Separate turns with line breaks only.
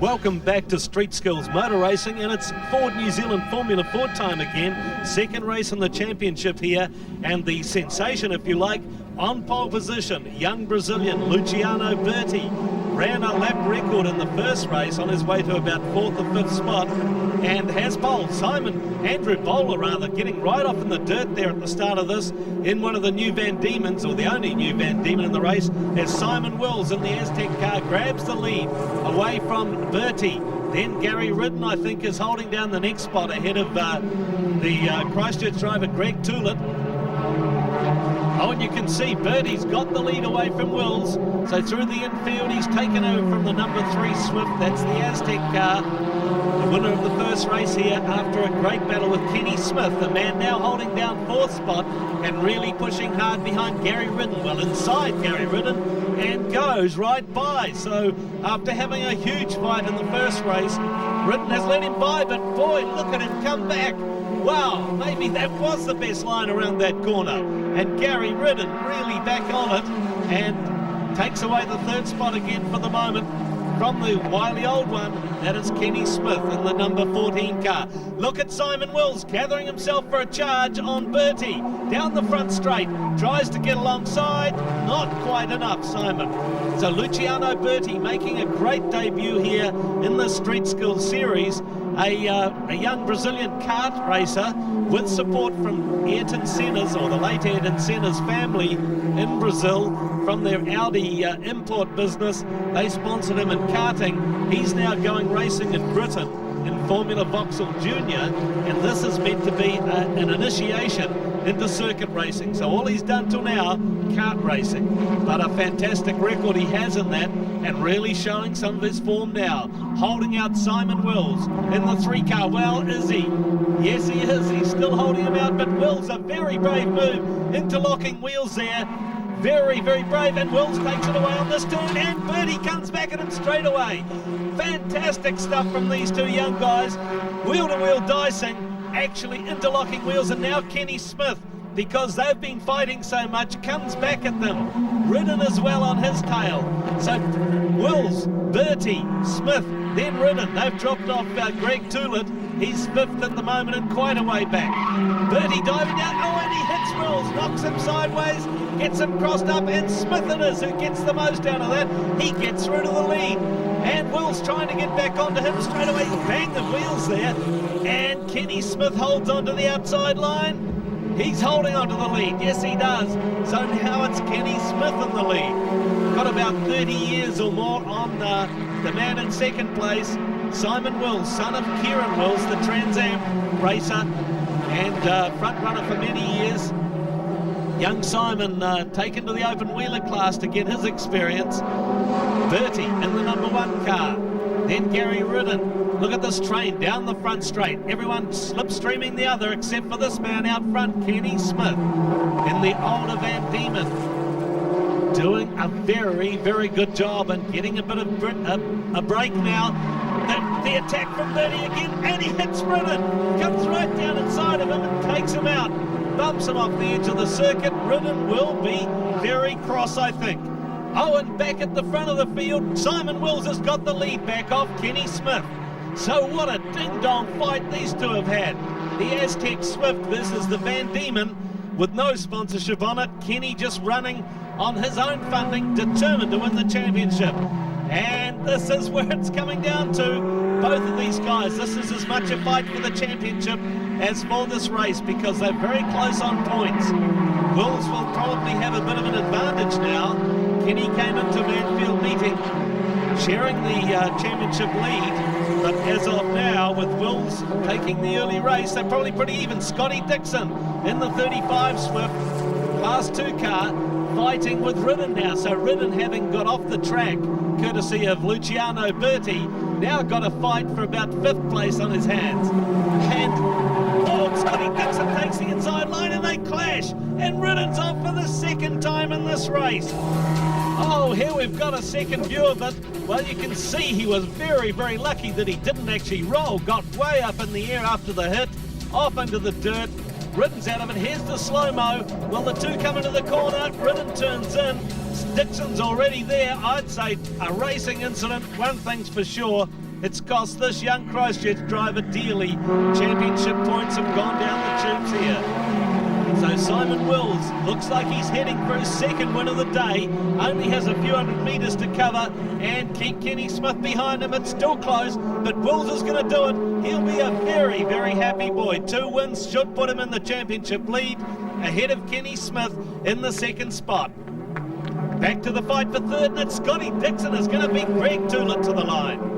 Welcome back to Street Skills Motor Racing, and it's Ford New Zealand Formula Ford time again. Second race in the championship here, and the sensation, if you like, on pole position, young Brazilian Luciano Burti ran a lap record in the first race on his way to about 4th or 5th spot, and has pole. Andrew Bowler rather, getting right off in the dirt there at the start of this in one of the new Van Diemen's, or the only new Van Diemen in the race, as Simon Wills in the Aztec car grabs the lead away from Burti. Then Gary Ridden, I think, is holding down the next spot ahead of the Christchurch driver Greg Tullett. Oh, and you can see Burti's got the lead away from Wills. So through the infield, he's taken over from the number 3 Swift. That's the Aztec car. The winner of the first race here after a great battle with Kenny Smith, the man now holding down 4th spot and really pushing hard behind Gary Ridden. Well, inside Gary Ridden, and goes right by. So after having a huge fight in the first race, Ridden has let him by, but boy, look at him come back. Wow, maybe that was the best line around that corner. And Gary Ridden really back on it and takes away the 3rd spot again for the moment from the wily old one. That is Kenny Smith in the number 14 car. Look at Simon Wills gathering himself for a charge on Burti. Down the front straight, tries to get alongside, not quite enough, Simon. So Luciano Burti making a great debut here in the Street Skills Series. A young Brazilian kart racer with support from Ayrton Senna's, or the late Ayrton Senna's family in Brazil, from their Audi import business. They sponsored him in karting. He's now going racing in Britain in Formula Vauxhall Junior, and this is meant to be an initiation into circuit racing. So all he's done till now, kart racing, but a fantastic record he has in that, and really showing some of his form now. Holding out Simon Wills in the 3 car. Well, is he? Yes, he is. He's still holding him out, but Wills, a very brave move, interlocking wheels there. Very, very brave, and Wills takes it away on this turn, and Burti comes back at him straight away. Fantastic stuff from these two young guys. Wheel-to-wheel dicing, actually interlocking wheels, and now Kenny Smith, because they've been fighting so much, comes back at them. Ridden as well on his tail. So Wills, Burti, Smith, then Ridden. They've dropped off Greg Tullett. He's 5th at the moment and quite a way back. Burti diving down, oh, and he hits Wills, knocks him sideways, gets him crossed up, and Smith it is who gets the most out of that. He gets through to the lead, and Wills trying to get back onto him straight away. Bang the wheels there, and Kenny Smith holds onto the outside line. He's holding onto the lead, yes he does. So now it's Kenny Smith in the lead. Got about 30 years or more on the man in 2nd place, Simon Wills, son of Kieran Wills, the Trans Am racer and front runner for many years. Young Simon taken to the open wheeler class to get his experience. Burti in the number 1 car. Then Gary Ridden. Look at this train down the front straight. Everyone slipstreaming the other except for this man out front, Kenny Smith, in the older Van Diemen. Doing a very, very good job and getting a bit of a break now. The attack from Burti again, and he hits Ridden. Comes right down inside of him and takes him out. Bumps him off the edge of the circuit. Ridden will be very cross, I think. Oh, and back at the front of the field, Simon Wills has got the lead back off Kenny Smith. So what a ding-dong fight these two have had. The Aztec Swift versus the Van Diemen with no sponsorship on it. Kenny just running on his own funding, determined to win the championship. And this is where it's coming down to. Both of these guys, this is as much a fight for the championship as for this race, because they're very close on points. Wills will probably have a bit of an advantage now. Kenny came into Manfield meeting sharing the championship lead, but as of now, with Wills taking the early race, they're probably pretty even. Scotty Dixon in the 35 Swift Class 2 car, fighting with Ridden now. So Ridden, having got off the track courtesy of Luciano Burti, now got a fight for about 5th place on his hands. And oh, Scotty Dixon takes the inside line and they clash, and Ridden's off for the 2nd time in this race. Oh, here we've got a second view of it. Well, you can see he was very, very lucky that he didn't actually roll. Got way up in the air after the hit, off into the dirt. Ridden's out of it. Here's the slow-mo. Well, the two come into the corner. Ridden turns in. Dixon's already there. I'd say a racing incident. One thing's for sure, It's cost this young Christchurch driver dearly. Championship points have gone down the tubes here. So Simon Wills looks like he's heading for his second win of the day. Only has a few hundred metres to cover and keep Kenny Smith behind him. It's still close, but Wills is going to do it. He'll be a very, very happy boy. 2 wins should put him in the championship lead, ahead of Kenny Smith in the second spot. Back to the fight for third, and it's Scotty Dixon is going to beat Greg Tulip to the line.